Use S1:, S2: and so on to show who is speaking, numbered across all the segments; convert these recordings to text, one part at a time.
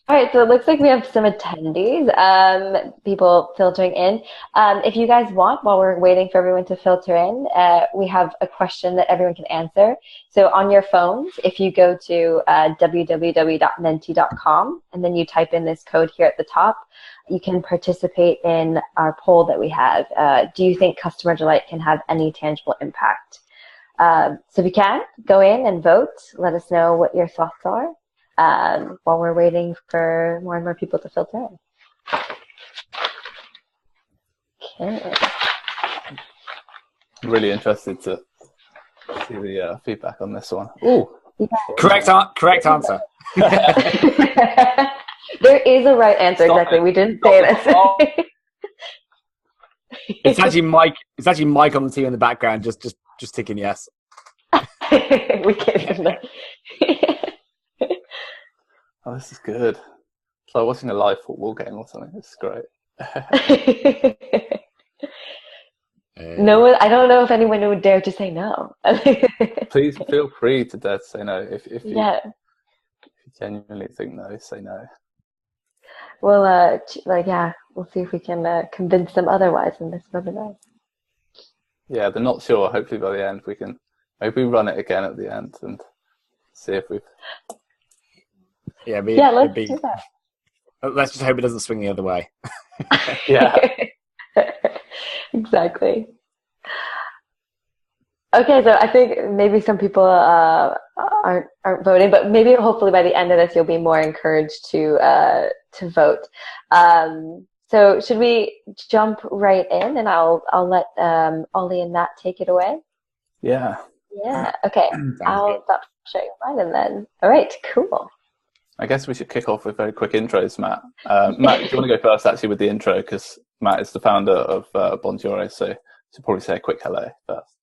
S1: All right, so it looks like we have some attendees, people filtering in. If you guys want, while we're waiting for everyone to filter in, we have a question that everyone can answer. So on your phones, if you go to www.menti.com and then you type in this code here at the top, you can participate in our poll that we have. Do you think customer delight can have any tangible impact? So if you can, go in and vote. Let us know what your thoughts are. While we're waiting for more and more people to filter in. Okay.
S2: I'm really interested to see the feedback on this one. Ooh.
S3: Yeah. Correct answer.
S1: There is a right answer.
S2: Stop
S1: exactly.
S2: It.
S1: We didn't say this.
S3: It's actually Mike. It's actually Mike on the team in the background, just ticking yes.
S1: We can't even know.
S2: Oh, this is good. It's like watching a live football game or something. This is great.
S1: No one. I don't know if anyone would dare to say no.
S2: Please feel free to dare to say no. If you genuinely think no, say no.
S1: Well, we'll see if we can convince them otherwise in this webinar.
S2: Yeah, they're not sure. Hopefully by the end we can maybe run it again at the end and see if we've...
S1: Let's do that.
S3: Let's just hope it doesn't swing the other way.
S2: Yeah.
S1: Exactly. Okay, so I think maybe some people aren't voting, but maybe hopefully by the end of this you'll be more encouraged to vote. So should we jump right in, and I'll let Ollie and Matt take it away?
S2: Yeah.
S1: Yeah. Okay. I'll stop sharing mine, and then all right, cool.
S2: I guess we should kick off with very quick intros, Matt. Matt, do you want to go first, actually, with the intro? Because Matt is the founder of Bonjoro, so you should probably say a quick hello first.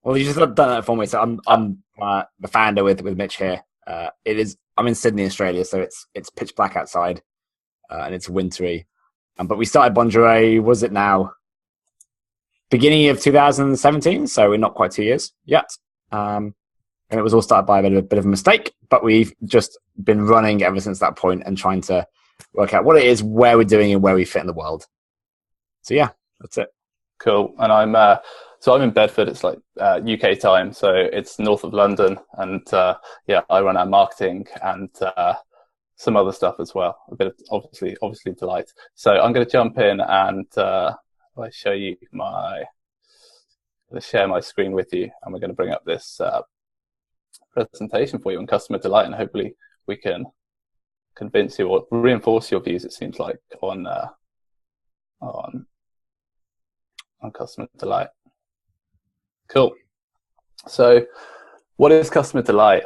S3: Well, you just done that for me. So I'm the founder with Mitch here. I'm in Sydney, Australia, so it's pitch black outside, and it's wintry. But we started Bonjoro, was it now? Beginning of 2017, so we're not quite 2 years yet. And it was all started by a bit of a mistake, but we've just been running ever since that point and trying to work out what it is, where we're doing, and where we fit in the world. So yeah, that's it.
S2: Cool. And I'm in Bedford. It's like UK time, so it's north of London. And I run our marketing and some other stuff as well. A bit of obviously delight. So I'm going to jump in and I'll show you share my screen with you, and we're going to bring up this presentation for you on customer delight, and hopefully we can convince you or reinforce your views, it seems like, on customer delight. Cool. So what is customer delight?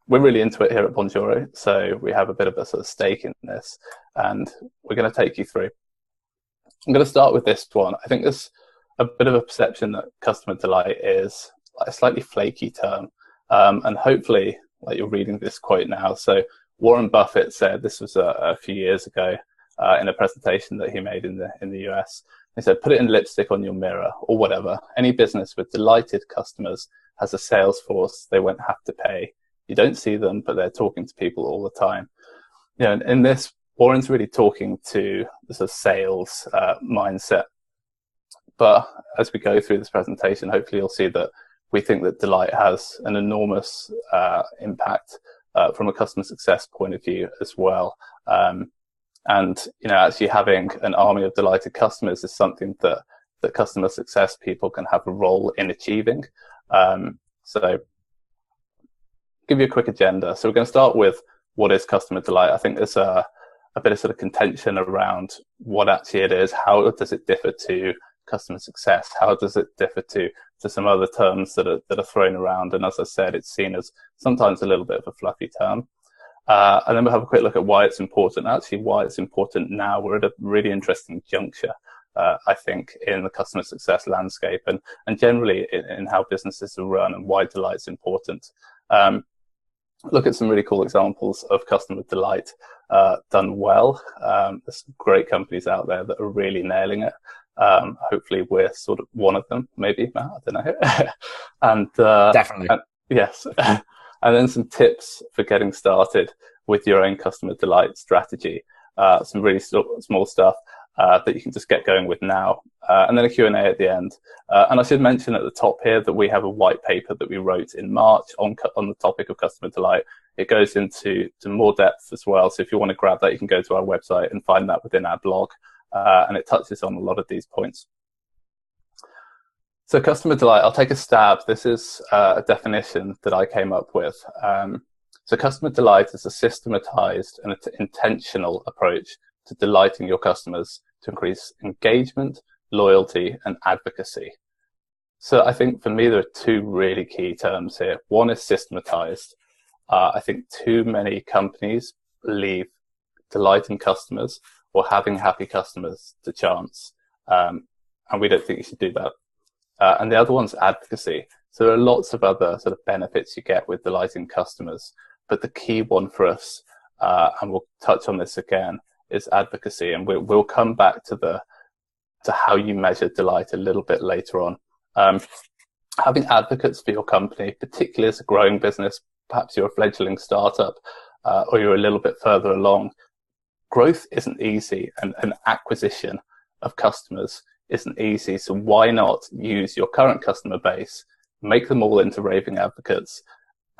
S2: We're really into it here at Bonjoro, so we have a bit of a sort of stake in this, and we're going to take you through. I'm going to start with this one. I think there's a bit of a perception that customer delight is like a slightly flaky term, and hopefully, like, you're reading this quote now. So Warren Buffett said, this was a few years ago in a presentation that he made in the US. He said, "Put it in lipstick on your mirror or whatever. Any business with delighted customers has a sales force they won't have to pay. You don't see them, but they're talking to people all the time." You know, in this, Warren's really talking to the sort of sales mindset. But as we go through this presentation, hopefully you'll see that we think that delight has an enormous impact from a customer success point of view as well. And, you know, actually having an army of delighted customers is something that customer success people can have a role in achieving. So give you a quick agenda. So we're going to start with what is customer delight. I think there's a bit of sort of contention around what actually it is. How does it differ to customer success? How does it differ to some other terms that are thrown around? And as I said, it's seen as sometimes a little bit of a fluffy term. And then we'll have a quick look at why it's important. Actually, why it's important now. We're at a really interesting juncture, I think, in the customer success landscape and generally in how businesses are run, and why delight's important. Look at some really cool examples of customer delight done well. There's some great companies out there that are really nailing it. Hopefully we're sort of one of them, maybe, Matt, I don't know. And
S3: definitely.
S2: Yes. And then some tips for getting started with your own customer delight strategy. Some really small stuff that you can just get going with now. And then a Q&A at the end. And I should mention at the top here that we have a white paper that we wrote in March on the topic of customer delight. It goes into more depth as well. So if you want to grab that, you can go to our website and find that within our blog. And it touches on a lot of these points. So customer delight, I'll take a stab. This is a definition that I came up with. So customer delight is a systematized and intentional approach to delighting your customers to increase engagement, loyalty, and advocacy. So I think for me, there are two really key terms here. One is systematized. I think too many companies leave delighting customers or having happy customers to chance. And we don't think you should do that. And the other one's advocacy. So there are lots of other sort of benefits you get with delighting customers. But the key one for us, and we'll touch on this again, is advocacy. And we'll come back to how you measure delight a little bit later on. Having advocates for your company, particularly as a growing business, perhaps you're a fledgling startup, or you're a little bit further along, growth isn't easy, and an acquisition of customers isn't easy. So why not use your current customer base, make them all into raving advocates,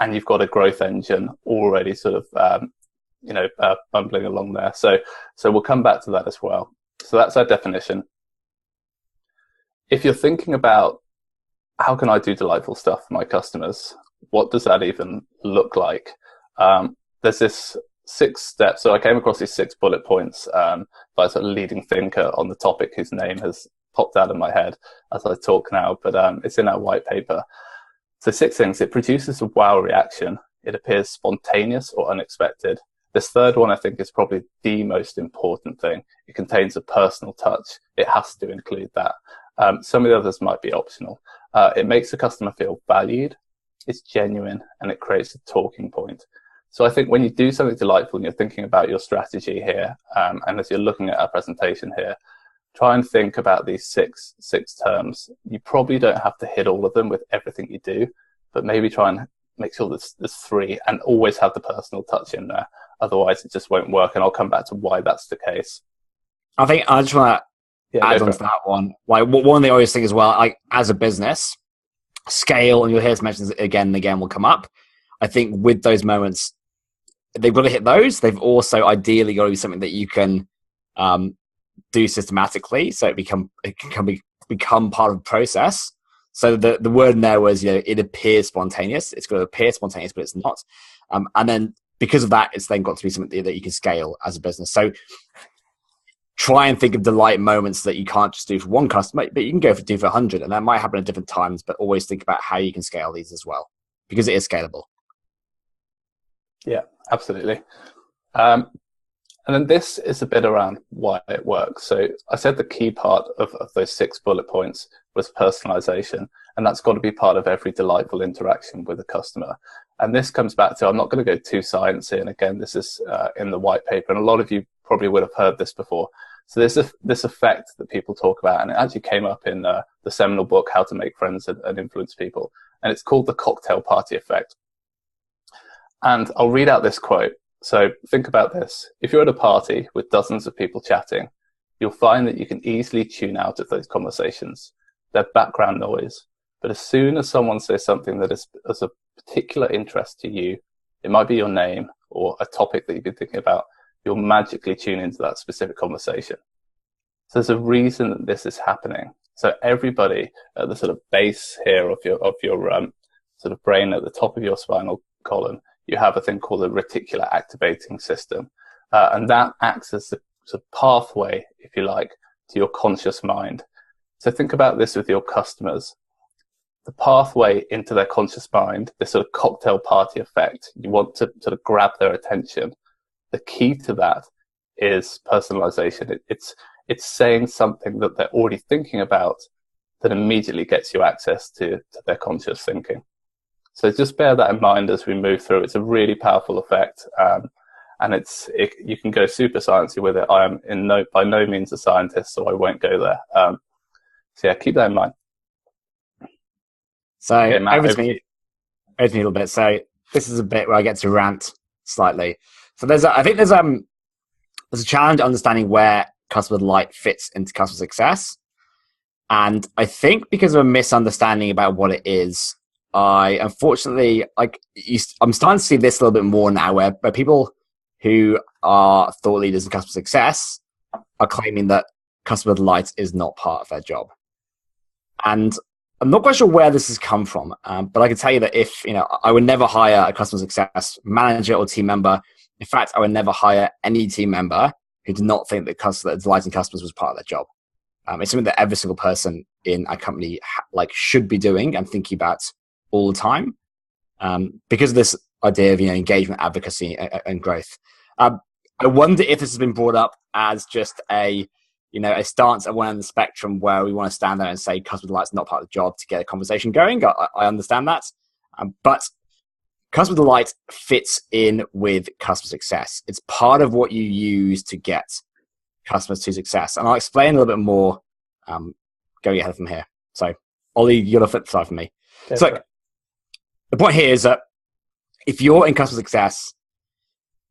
S2: and you've got a growth engine already sort of, bumbling along there. So we'll come back to that as well. So that's our definition. If you're thinking about how can I do delightful stuff for my customers, what does that even look like? There's this 6 steps. So I came across these 6 bullet points by a sort of leading thinker on the topic whose name has popped out of my head as I talk now, but it's in our white paper. So 6 things. It produces a wow reaction. It appears spontaneous or unexpected. This third one, I think, is probably the most important thing. It contains a personal touch. It has to include that. Some of the others might be optional. It makes the customer feel valued. It's genuine, and it creates a talking point. So I think when you do something delightful and you're thinking about your strategy here, and as you're looking at our presentation here, try and think about these six terms. You probably don't have to hit all of them with everything you do, but maybe try and make sure there's 3 and always have the personal touch in there. Otherwise, it just won't work. And I'll come back to why that's the case.
S3: I think I just want to add on to that one. Like one of the obvious things as well, like as a business, scale, and you'll hear us mention it again and again will come up. I think with those moments, they've got to hit those. They've also ideally got to be something that you can do systematically, so it can become part of the process. So the word in there was, it appears spontaneous. It's got to appear spontaneous, but it's not. And then because of that, it's then got to be something that you can scale as a business. So try and think of delight moments that you can't just do for one customer, but you can do for 100, and that might happen at different times. But always think about how you can scale these as well, because it is scalable.
S2: Yeah, absolutely. And then this is a bit around why it works. So I said the key part of those 6 bullet points was personalization, and that's got to be part of every delightful interaction with a customer. And this comes back to, I'm not going to go too sciencey, and again, this is in the white paper, and a lot of you probably would have heard this before. So there's this effect that people talk about, and it actually came up in the seminal book, How to Make Friends and Influence People, and it's called the cocktail party effect. And I'll read out this quote. So think about this. If you're at a party with dozens of people chatting, you'll find that you can easily tune out of those conversations. They're background noise. But as soon as someone says something that is of particular interest to you, it might be your name or a topic that you've been thinking about, you'll magically tune into that specific conversation. So there's a reason that this is happening. So everybody at the sort of base here of your sort of brain, at the top of your spinal column, you have a thing called a reticular activating system. And that acts as the sort of pathway, if you like, to your conscious mind. So think about this with your customers. The pathway into their conscious mind, this sort of cocktail party effect, you want to sort of grab their attention. The key to that is personalization. It's saying something that they're already thinking about that immediately gets you access to their conscious thinking. So just bear that in mind as we move through. It's a really powerful effect, and you can go super sciencey with it. I am by no means a scientist, so I won't go there. So yeah, keep that in mind.
S3: So
S2: okay, Matt,
S3: over to me a little bit. So this is a bit where I get to rant slightly. So I think there's a challenge understanding where customer delight fits into customer success. And I think because of a misunderstanding about what it is, I'm starting to see this a little bit more now where people who are thought leaders in customer success are claiming that customer delight is not part of their job. And I'm not quite sure where this has come from, but I can tell you that I would never hire a customer success manager or team member. In fact, I would never hire any team member who did not think that delighting customers was part of their job. It's something that every single person in a company should be doing and thinking about all the time, because of this idea of engagement, advocacy, and growth. I wonder if this has been brought up as just a stance at one end of the spectrum where we want to stand there and say customer delight is not part of the job to get a conversation going. I understand that, but customer delight fits in with customer success. It's part of what you use to get customers to success. And I'll explain a little bit more going ahead from here. So, Ollie, you're the flip side for me. So, the point here is that if you're in customer success,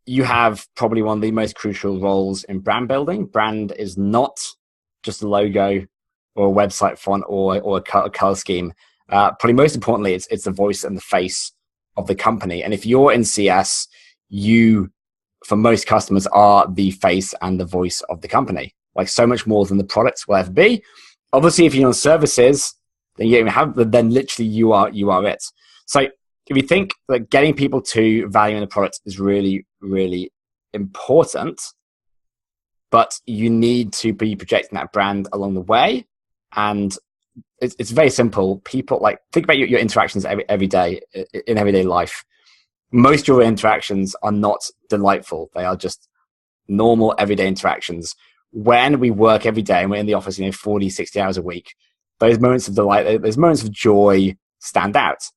S3: you have probably one of the most crucial roles in brand building. Brand is not just a logo or a website font or a color scheme. Probably most importantly, it's the voice and the face of the company. And if you're in CS, you, for most customers, are the face and the voice of the company. So much more than the products will ever be. Obviously, if you're on services, then then literally you are it. So if you think that getting people to value in the product is really, really important, but you need to be projecting that brand along the way. And it's very simple. People think about your interactions every day in everyday life. Most of your interactions are not delightful. They are just normal everyday interactions. When we work every day and we're in the office, 40, 60 hours a week, those moments of delight, those moments of joy stand out.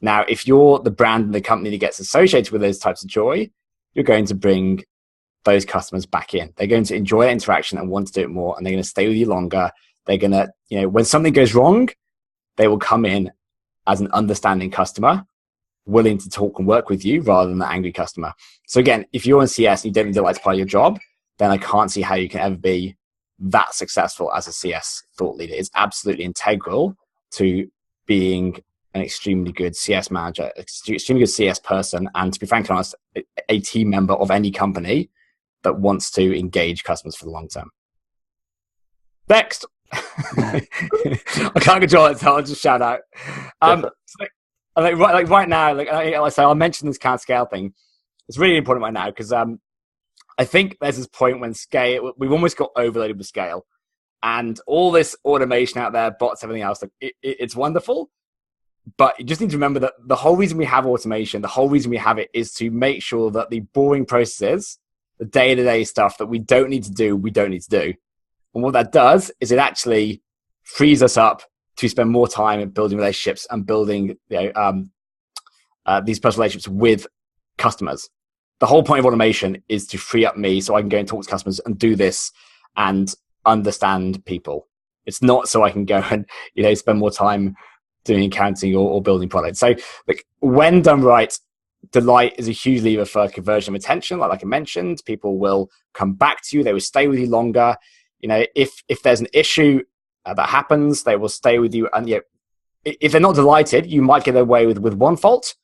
S3: Now, if you're the brand and the company that gets associated with those types of joy, you're going to bring those customers back in. They're going to enjoy that interaction and want to do it more, and they're going to stay with you longer. They're going to, when something goes wrong, they will come in as an understanding customer, willing to talk and work with you rather than an angry customer. So again, if you're in CS and you don't need delight as part of your job, then I can't see how you can ever be that successful as a CS thought leader. It's absolutely integral to being an extremely good CS manager, extremely good CS person, and to be frankly honest, a team member of any company that wants to engage customers for the long term. Next. I can't control it, so I'll just shout out. Right now, I'll mention this can't scale thing. It's really important right now because I think there's this point when we've almost got overloaded with scale, and all this automation out there, bots, everything else. It's wonderful, but you just need to remember that the whole reason we have automation, the whole reason we have it, is to make sure that the boring processes, the day-to-day stuff that we don't need to do, we don't need to do. And what that does is it actually frees us up to spend more time in building relationships and building these personal relationships with customers. The whole point of automation is to free up me so I can go and talk to customers and do this and understand people. It's not so I can go and spend more time doing accounting or building products. So when done right, delight is a huge lever for conversion of attention. Like I mentioned, people will come back to you. They will stay with you longer. If there's an issue that happens, they will stay with you. And if they're not delighted, you might get away with one fault.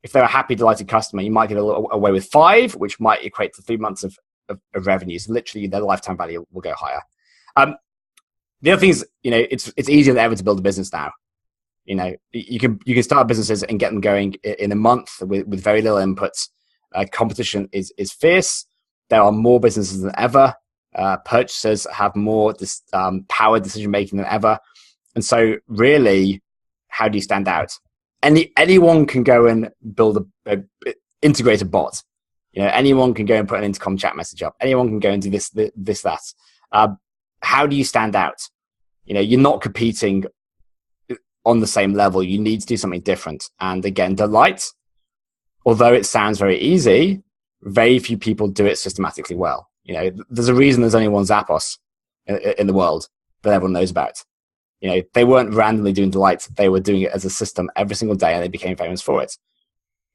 S3: If they're a happy, delighted customer, you might get away with 5, which might equate to 3 months of revenues. Literally, their lifetime value will go higher. The other thing is, it's easier than ever to build a business now. You can start businesses and get them going in a month with very little inputs. Competition is fierce. There are more businesses than ever. Purchasers have more power decision making than ever. And so, really, how do you stand out? Anyone can go and build a integrated bot. Anyone can go and put an intercom chat message up. Anyone can go and do this, that. How do you stand out? You're not competing on the same level. You need to do something different. And again, delight, although it sounds very easy, very few people do it systematically well. There's a reason there's only one Zappos in the world that everyone knows about. They weren't randomly doing delight. They were doing it as a system every single day, and they became famous for it.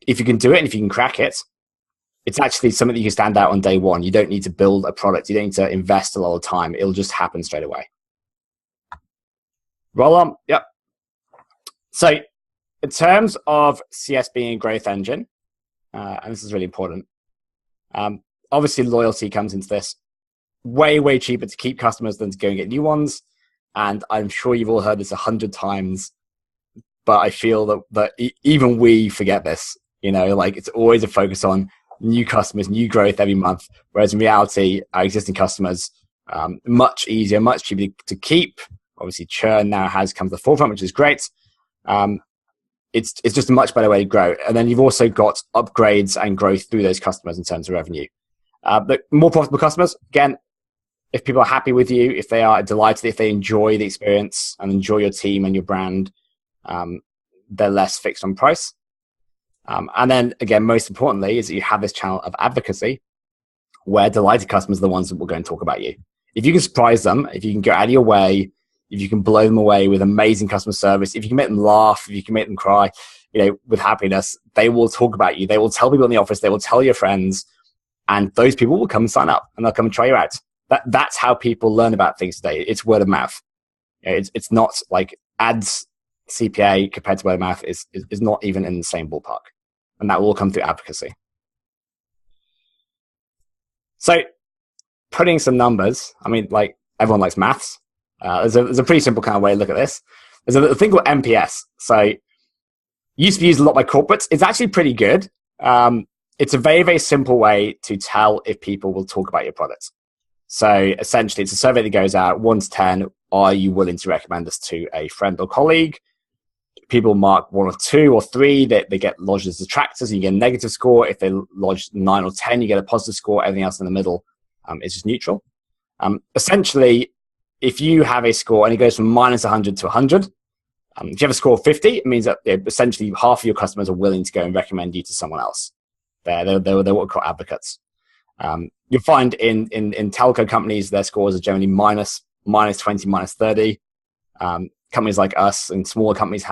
S3: if you can do it and if you can crack it, it's actually something that you can stand out on day one. You don't need to build a product. You don't need to invest a lot of time. It'll just happen straight away. Roll on. Yep. So in terms of CS being a growth engine, and this is really important, obviously loyalty comes into this. Way, way cheaper to keep customers than to go and get new ones. And I'm sure you've all heard this 100 times, but I feel that even we forget this. Like it's always a focus on new customers, new growth every month. Whereas in reality, our existing customers, much easier, much cheaper to keep. Obviously, churn now has come to the forefront, which is great. It's just a much better way to grow. And then you've also got upgrades and growth through those customers in terms of revenue. But more profitable customers, again, if people are happy with you, if they are delighted, if they enjoy the experience and enjoy your team and your brand, they're less fixed on price. And then, again, most importantly, is that you have this channel of advocacy where delighted customers are the ones that will go and talk about you. If you can surprise them, if you can go out of your way, if you can blow them away with amazing customer service, if you can make them laugh, if you can make them cry, with happiness, they will talk about you. They will tell people in the office, they will tell your friends, and those people will come and sign up and they'll come and try you out. That's how people learn about things today. It's word of mouth. It's not like ads CPA compared to word of mouth is not even in the same ballpark. And that will all come through advocacy. So putting some numbers, like everyone likes maths. There's a pretty simple kind of way to look at this. There's a thing called NPS. So used to be used a lot by corporates. It's actually pretty good. It's a very, very simple way to tell if people will talk about your products. So essentially, it's a survey that goes out 1 to 10. Are you willing to recommend this to a friend or colleague? People mark 1 or 2 or 3, they get lodged as detractors, and you get a negative score. If they lodge 9 or 10, you get a positive score. Everything else in the middle is just neutral. Essentially, if you have a score and it goes from -100 to 100, if you have a score of 50, it means that essentially half of your customers are willing to go and recommend you to someone else. They're what we call advocates. You'll find in telco companies, their scores are generally -20, -30. Companies like us and smaller companies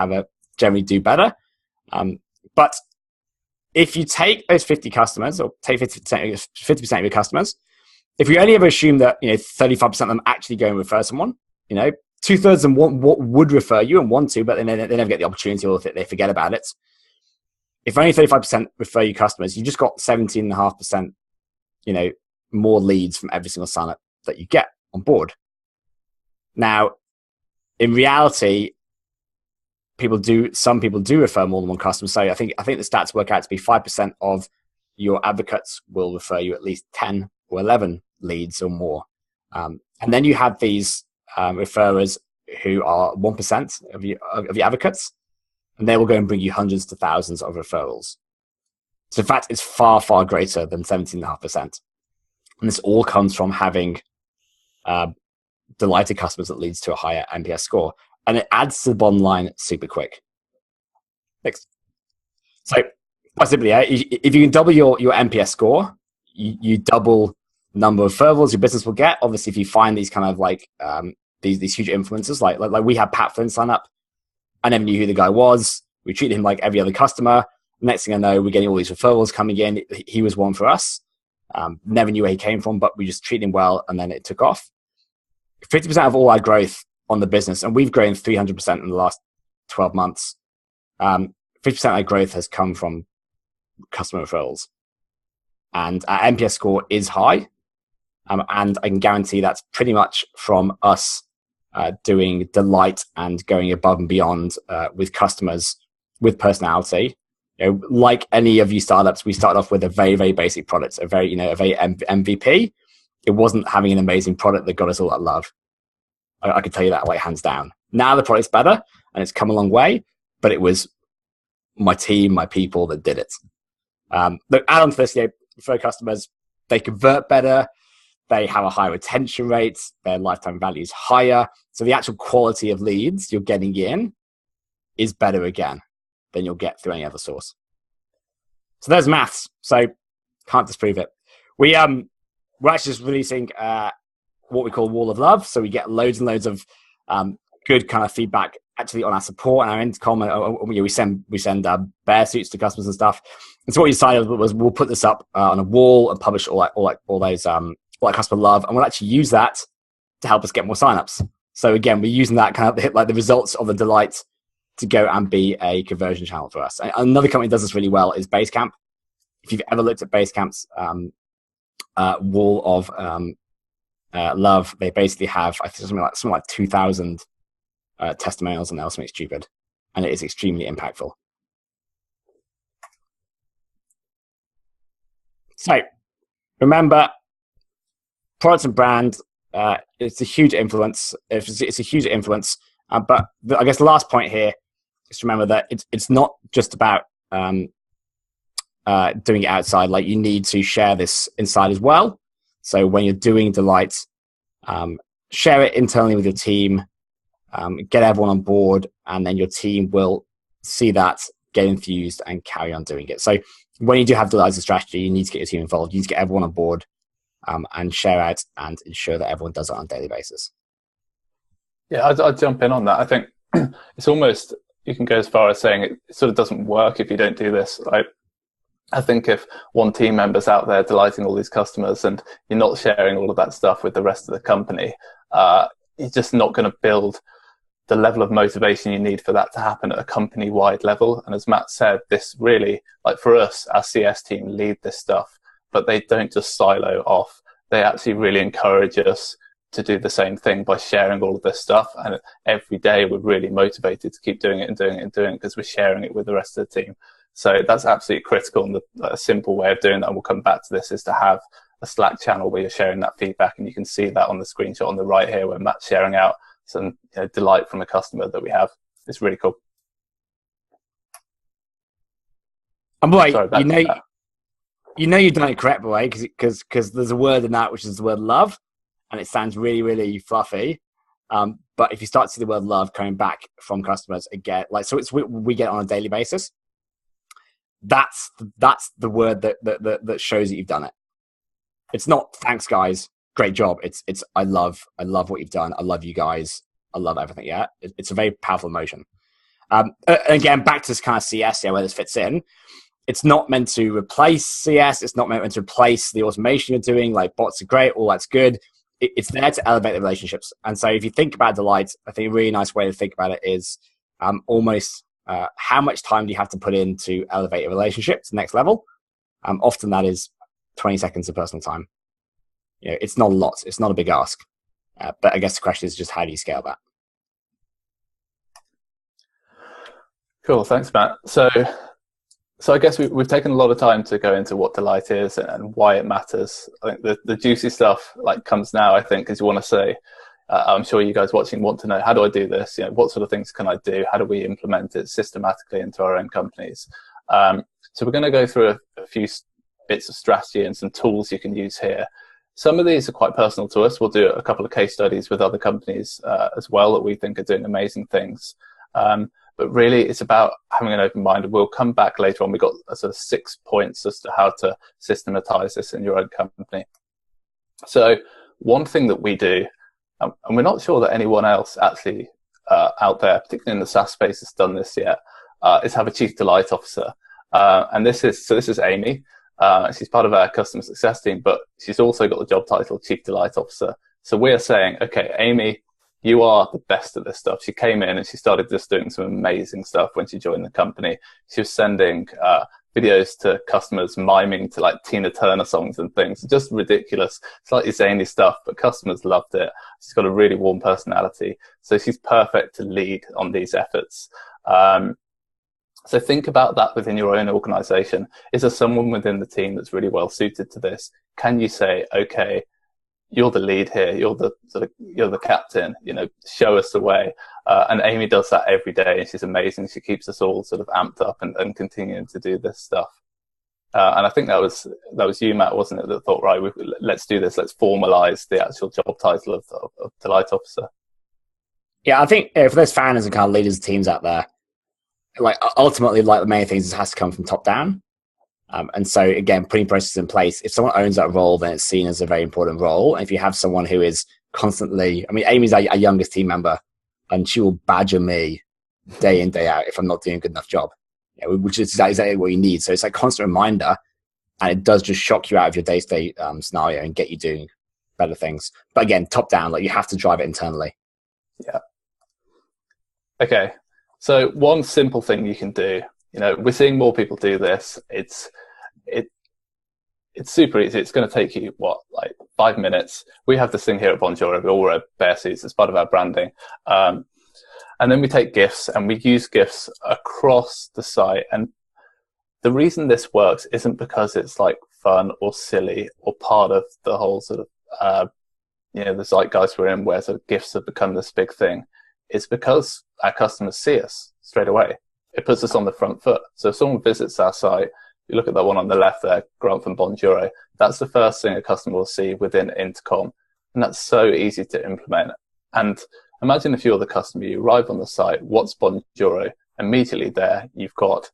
S3: generally do better. But if you take those 50 customers, or take 50% of your customers, if you only ever assume that 35% of them actually go and refer someone, 2/3 of them would refer you and want to, but they never get the opportunity, or they forget about it. If only 35% refer you customers, you just got 17.5%, more leads from every single sign up that you get on board. Now, in reality, some people do refer more than one customer. So I think the stats work out to be 5% of your advocates will refer you at least 10 or 11 leads or more. And then you have these referrers who are 1% of your advocates, and they will go and bring you hundreds to thousands of referrals. So in fact, it's far, far greater than 17.5%. And this all comes from having delighted customers that leads to a higher NPS score. And it adds to the bottom line super quick. Next. So quite simply, if you can double your NPS score, you double the number of referrals your business will get. Obviously, if you find these kind of like these huge influencers, like we had Pat Flynn sign up. I never knew who the guy was. We treated him like every other customer. Next thing I know, we're getting all these referrals coming in. He was one for us. Never knew where he came from, but we just treated him well, and then it took off. 50% of all our growth on the business, and we've grown 300% in the last 12 months. 50% of our growth has come from customer referrals. And our NPS score is high. And I can guarantee that's pretty much from us doing delight and going above and beyond with customers with personality. Like any of you startups, we started off with a very, very basic product, a very MVP. It wasn't having an amazing product that got us all that love. I can tell you that like hands down. Now the product's better and it's come a long way, but it was my team, my people that did it. Look, add on to this, refer customers, they convert better, they have a higher retention rate, their lifetime value is higher. So the actual quality of leads you're getting in is better again than you'll get through any other source. So there's maths. So can't disprove it. We're actually just releasing what we call Wall of Love. So we get loads and loads of good kind of feedback actually on our support and our intercom, and we send bear suits to customers and stuff. And so what we decided was we'll put this up on a wall and publish all that customer love, and we'll actually use that to help us get more signups. So again, we're using that kind of like the results of the delight to go and be a conversion channel for us. And another company that does this really well is Basecamp. If you've ever looked at Basecamp's wall of love, they basically have, I think, something like 2,000 testimonials on Else Makes Stupid, and it is extremely impactful. So remember, products and brand, it's a huge influence. It's a huge influence. But I guess the last point here is to remember that it's not just about doing it outside. Like, you need to share this inside as well. So when you're doing Delight, share it internally with your team, get everyone on board, and then your team will see that, get enthused, and carry on doing it. So when you do have Delight as a strategy, you need to get your team involved. You need to get everyone on board and share out and ensure that everyone does it on a daily basis.
S2: Yeah, I'd jump in on that. I think it's almost, you can go as far as saying it sort of doesn't work if you don't do this. Like, I think if one team member's out there delighting all these customers and you're not sharing all of that stuff with the rest of the company, you're just not going to build the level of motivation you need for that to happen at a company-wide level. And as Matt said, this really, like for us, our CS team lead this stuff, but they don't just silo off. They actually really encourage us to do the same thing by sharing all of this stuff. And every day we're really motivated to keep doing it and doing it and doing it because we're sharing it with the rest of the team. So that's absolutely critical. And a simple way of doing that, and we'll come back to this, is to have a Slack channel where you're sharing that feedback. And you can see that on the screenshot on the right here where Matt's sharing out some delight from a customer that we have. It's really cool.
S3: And boy, you know you've done it correct, boy, because there's a word in that which is the word love, and it sounds really, really fluffy. But if you start to see the word love coming back from customers again, like, so we get it on a daily basis. That's the word that shows that you've done it. It's not thanks guys, great job. It's I love what you've done. I love you guys. I love everything. Yeah, it's a very powerful emotion. Again, back to this kind of CS, where this fits in. It's not meant to replace CS. It's not meant to replace the automation you're doing. Like, bots are great, all that's good. It's there to elevate the relationships. And so if you think about Delight, I think a really nice way to think about it is almost how much time do you have to put in to elevate a relationship to the next level? Often that is 20 seconds of personal time. It's not a lot. It's not a big ask. But I guess the question is just, how do you scale that?
S2: Cool. Thanks, Matt. So I guess we've taken a lot of time to go into what Delight is and why it matters. I think the juicy stuff comes now, I think, because you want to say, I'm sure you guys watching want to know, how do I do this? What sort of things can I do? How do we implement it systematically into our own companies? So we're going to go through a few bits of strategy and some tools you can use here. Some of these are quite personal to us. We'll do a couple of case studies with other companies as well that we think are doing amazing things. But really, it's about having an open mind. We'll come back later on. We've got sort of 6 points as to how to systematize this in your own company. So one thing that we do, and we're not sure that anyone else actually out there, particularly in the SaaS space, has done this yet, is have a Chief Delight Officer. And this is Amy. She's part of our customer success team, but she's also got the job title Chief Delight Officer. So we're saying, okay, Amy, you are the best at this stuff. She came in and she started just doing some amazing stuff when she joined the company. She was sending videos to customers miming to like Tina Turner songs and things. Just ridiculous, slightly zany stuff, but customers loved it. She's got a really warm personality. So she's perfect to lead on these efforts. So think about that within your own organization. Is there someone within the team that's really well suited to this? Can you say, okay, you're the lead here, you're the captain, show us the way. And Amy does that every day, and she's amazing. She keeps us all sort of amped up and continuing to do this stuff. And I think that was you, Matt, wasn't it, that thought, right, let's do this, let's formalize the actual job title of Delight Officer. Yeah,
S3: I think for those founders and kind of leaders of teams out there, like ultimately, like the main things, it has to come from top down. And so again, putting processes in place, if someone owns that role, then it's seen as a very important role. And if you have someone who is constantly, Amy's our youngest team member, and she will badger me day in, day out if I'm not doing a good enough job. Which is exactly what you need. So it's like a constant reminder, and it does just shock you out of your day-to-day scenario and get you doing better things. But again, top down, like you have to drive it internally.
S2: Yeah. Okay. So one simple thing you can do, we're seeing more people do this. It's super easy. It's going to take you, 5 minutes. We have this thing here at Bonjoro. We all wear bear suits as part of our branding. And then we take GIFs and we use GIFs across the site. And the reason this works isn't because it's like fun or silly or part of the whole sort of, the zeitgeist we're in where sort of GIFs have become this big thing. It's because our customers see us straight away. It puts us on the front foot. So if someone visits our site, you look at that one on the left there, Grant from Bonjoro, that's the first thing a customer will see within Intercom. And that's so easy to implement. And imagine if you're the customer, you arrive on the site, what's Bonjoro? Immediately there, you've got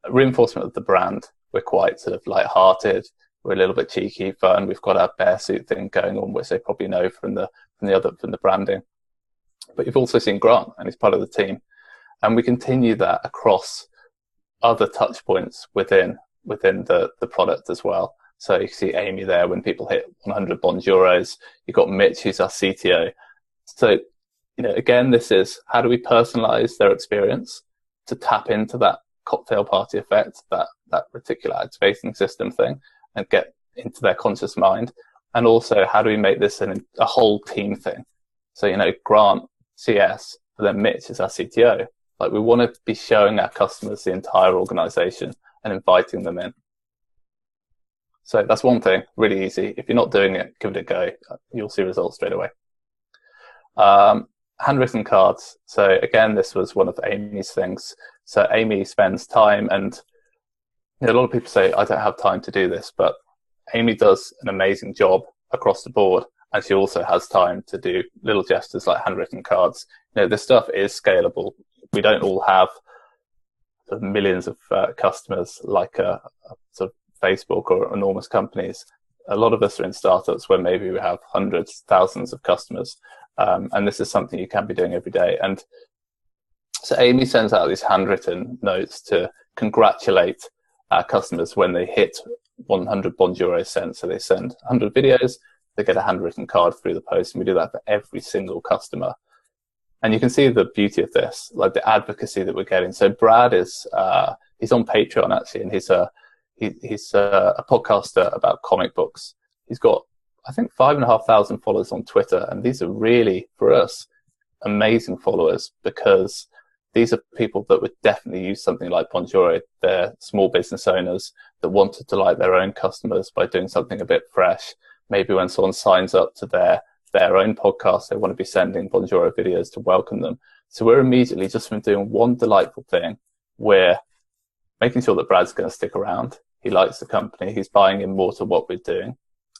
S2: reinforcement of the brand. We're quite sort of light-hearted. We're a little bit cheeky, fun. We've got our bear suit thing going on, which they probably know from the branding. But you've also seen Grant, and he's part of the team. And we continue that across other touch points within the product as well. So you can see Amy there when people hit 100 Bonjoros. You've got Mitch, who's our CTO. So, again, this is how do we personalize their experience to tap into that cocktail party effect, that particular activating system thing, and get into their conscious mind. And also, how do we make this a whole team thing? So, Grant, CS, and then Mitch is our CTO. Like, we want to be showing our customers the entire organization and inviting them in. So that's one thing, really easy. If you're not doing it, give it a go. You'll see results straight away. Handwritten cards. So again, this was one of Amy's things. So Amy spends time, and a lot of people say, I don't have time to do this, but Amy does an amazing job across the board. And she also has time to do little gestures like handwritten cards. This stuff is scalable. We don't all have sort of millions of customers like a sort of Facebook or enormous companies. A lot of us are in startups where maybe we have hundreds, thousands of customers. And this is something you can be doing every day. And so Amy sends out these handwritten notes to congratulate our customers when they hit 100 Bonjoro sent. So they send 100 videos, they get a handwritten card through the post, and we do that for every single customer. And you can see the beauty of this, like the advocacy that we're getting. So Brad is, he's on Patreon actually, and he's a podcaster about comic books. He's got, I think, 5,500 followers on Twitter. And these are really, for us, amazing followers, because these are people that would definitely use something like Bonjoro. They're small business owners that want to delight their own customers by doing something a bit fresh. Maybe when someone signs up to their own podcast, they want to be sending Bonjoro videos to welcome them. So we're immediately, just from doing one delightful thing, we're making sure that Brad's going to stick around. He likes the company. He's buying in more to what we're doing.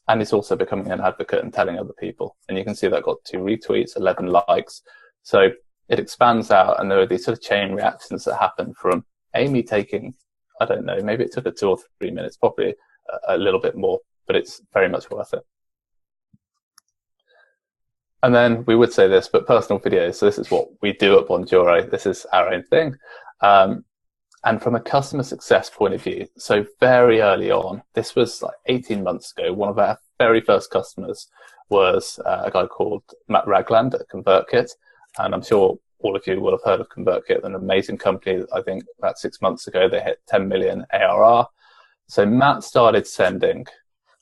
S2: And he's also becoming an advocate and telling other people. And you can see that got 2 retweets, 11 likes. So it expands out, and there are these sort of chain reactions that happen from Amy taking, I don't know, maybe it took her 2 or 3 minutes, probably a little bit more, but it's very much worth it. And then we would say this, but personal videos. So this is what we do at Bonjoro. This is our own thing. And from a customer success point of view, so very early on, this was like 18 months ago, one of our very first customers was a guy called Matt Ragland at ConvertKit. And I'm sure all of you will have heard of ConvertKit, an amazing company. I think about 6 months ago, they hit 10 million ARR. So Matt started sending,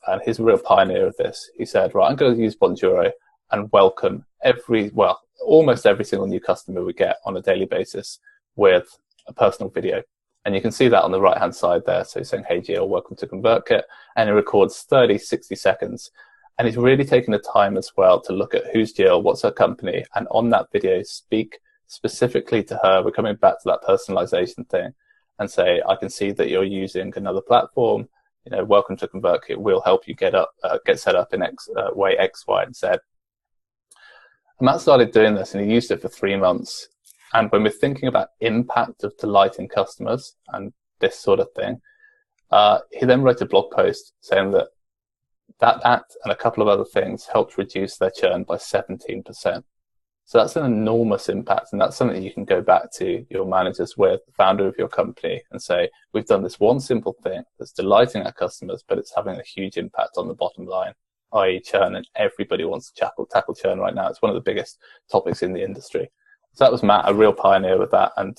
S2: and he's a real pioneer of this. He said, right, I'm going to use Bonjoro and welcome almost every single new customer we get on a daily basis with a personal video. And you can see that on the right-hand side there. So he's saying, hey, Jill, welcome to ConvertKit. And he records 30, 60 seconds. And he's really taken the time as well to look at who's Jill, what's her company, and on that video, speak specifically to her. We're coming back to that personalization thing and say, I can see that you're using another platform. Welcome to ConvertKit. We'll help you get set up in way X, Y, and Z. And Matt started doing this, and he used it for 3 months. And when we're thinking about impact of delighting customers and this sort of thing, he then wrote a blog post saying that act and a couple of other things helped reduce their churn by 17%. So that's an enormous impact, and that's something you can go back to your managers with, the founder of your company, and say, we've done this one simple thing that's delighting our customers, but it's having a huge impact on the bottom line, i.e. churn, and everybody wants to tackle churn right now. It's one of the biggest topics in the industry. So that was Matt, a real pioneer with that, and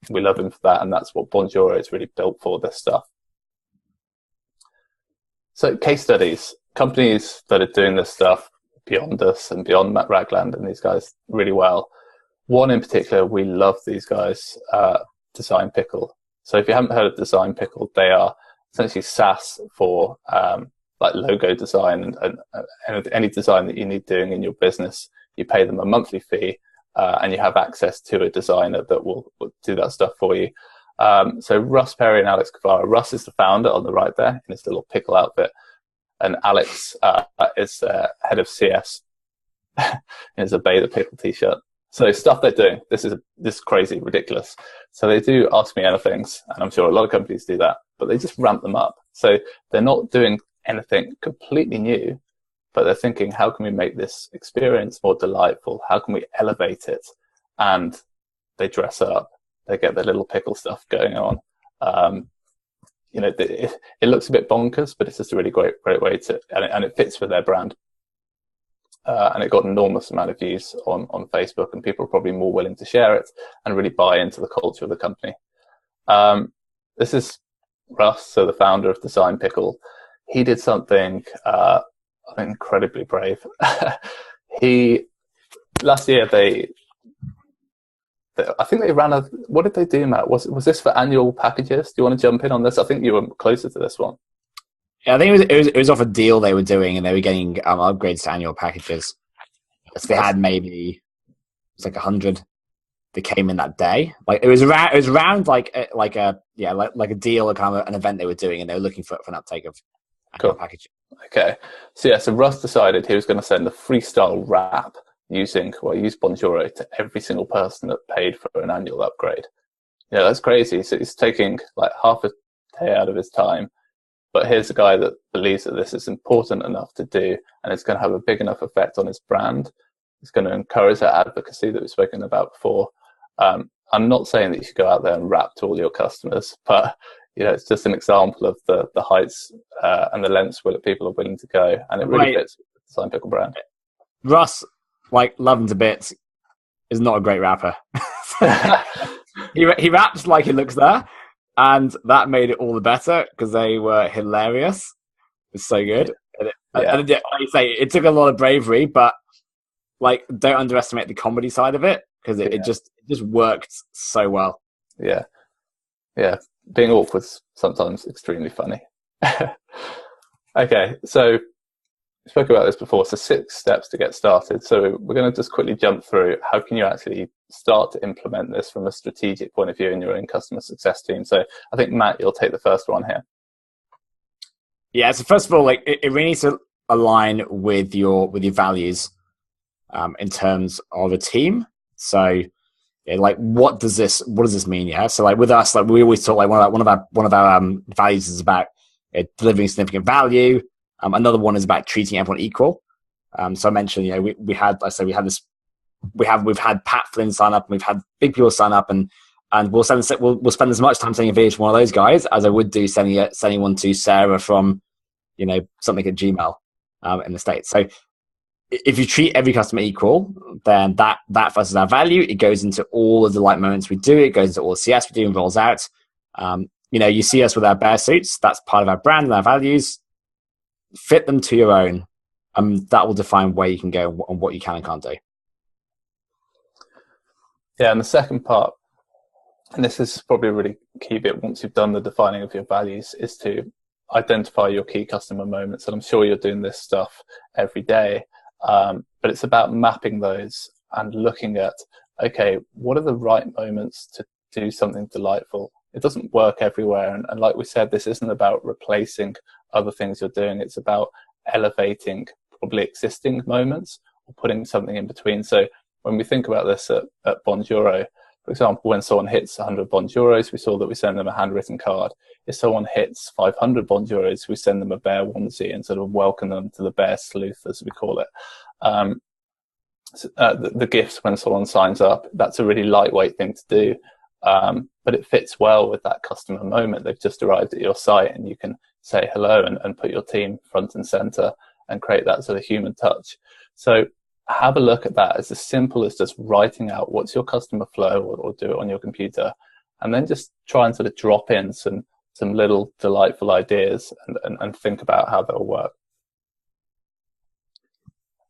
S2: we love him for that, and that's what Bonjoro is really built for, this stuff. So case studies, companies that are doing this stuff beyond us and beyond Matt Ragland and these guys really well. One in particular, we love these guys, Design Pickle. So if you haven't heard of Design Pickle, they are essentially SaaS for like logo design and any design that you need doing in your business. You pay them a monthly fee and you have access to a designer that will do that stuff for you. So Russ Perry and Alex Guevara. Russ is the founder on the right there in his little pickle outfit. And Alex is head of CS in his Obey the Pickle t-shirt. So stuff they're doing, this is crazy, ridiculous. So they do Ask Me Anythings, and I'm sure a lot of companies do that, but they just ramp them up. So they're not doing anything completely new, but they're thinking, how can we make this experience more delightful? How can we elevate it? And they dress up. They get their little pickle stuff going on. It looks a bit bonkers, but it's just a really great way to, and it fits with their brand. And it got an enormous amount of views on Facebook, and people are probably more willing to share it and really buy into the culture of the company. This is Russ, so the founder of Design Pickle. He did something, I think, incredibly brave. Last year, I think they ran what did they do, Matt? Was this for annual packages? Do you want to jump in on this? I think you were closer to this one.
S3: Yeah, I think it was off a deal they were doing, and they were getting upgrades to annual packages. So they had maybe it's like 100 that came in that day. Like it was around like a deal, or kind of an event they were doing, and they were looking for an uptake of annual package.
S2: Okay, so Russ decided he was going to send a freestyle rap using Bonjoro to every single person that paid for an annual upgrade. Yeah, that's crazy. So he's taking like half a day out of his time, but here's a guy that believes that this is important enough to do, and it's going to have a big enough effect on his brand. It's going to encourage that advocacy that we've spoken about before. I'm not saying that you should go out there and rap to all your customers, but it's just an example of the heights and the lengths where people are willing to go, and it really fits with the Design Pickle brand.
S3: Russ, love him to bits, is not a great rapper. he raps like he looks there, and that made it all the better because they were hilarious. It's so good. And like you say, it took a lot of bravery, but don't underestimate the comedy side of it because it just worked so well.
S2: Yeah, being awkward's sometimes extremely funny. Okay, so we spoke about this before, so 6 steps to get started. So we're going to just quickly jump through how can you actually start to implement this from a strategic point of view in your own customer success team. So I think, Matt, you'll take the first one here.
S3: Yeah, so first of all, it really needs to align with your values in terms of a team. So what does this mean? Yeah. So with us, we always talk one of our values is about delivering significant value. Another one is about treating everyone equal. So I mentioned, we've had Pat Flynn sign up, and we've had big people sign up, and we'll spend as much time sending a video to one of those guys as I would do sending one to Sarah from, something at Gmail in the States. So if you treat every customer equal, then that for us is our value. It goes into all of the moments we do. It goes into all the CS we do and rolls out. You see us with our bear suits. That's part of our brand and our values. Fit them to your own. That will define where you can go and what you can and can't do.
S2: Yeah, and the second part, and this is probably a really key bit once you've done the defining of your values, is to identify your key customer moments. And I'm sure you're doing this stuff every day, but it's about mapping those and looking at, okay, what are the right moments to do something delightful? It doesn't work everywhere. And like we said, this isn't about replacing other things you're doing. It's about elevating probably existing moments or putting something in between. So when we think about this at Bonjoro, for example, when someone hits 100 Bonjoros, we saw that we send them a handwritten card. If someone hits 500 Bonjoros, we send them a bear onesie and sort of welcome them to the bear sleuth, as we call it. the gifts when someone signs up. That's a really lightweight thing to do, but it fits well with that customer moment. They've just arrived at your site, and you can say hello and put your team front and center and create that sort of human touch. So have a look at that. It's as simple as just writing out what's your customer flow, or do it on your computer, and then just try and sort of drop in some little delightful ideas and think about how they'll work.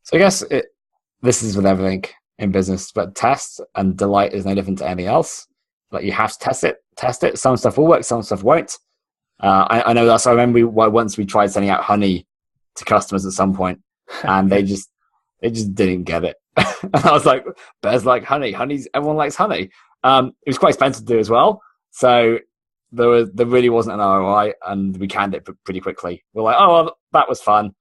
S3: So I guess this is with everything in business, but test and delight is no different to anything else. Like, you have to test it. Some stuff will work, some stuff won't. I know that. So I remember once we tried sending out honey to customers at some point, and they just didn't get it. And I was like, bears like honey. Everyone likes honey. It was quite expensive to do as well. So there really wasn't an ROI, and we canned it pretty quickly. We're like, oh, well, that was fun.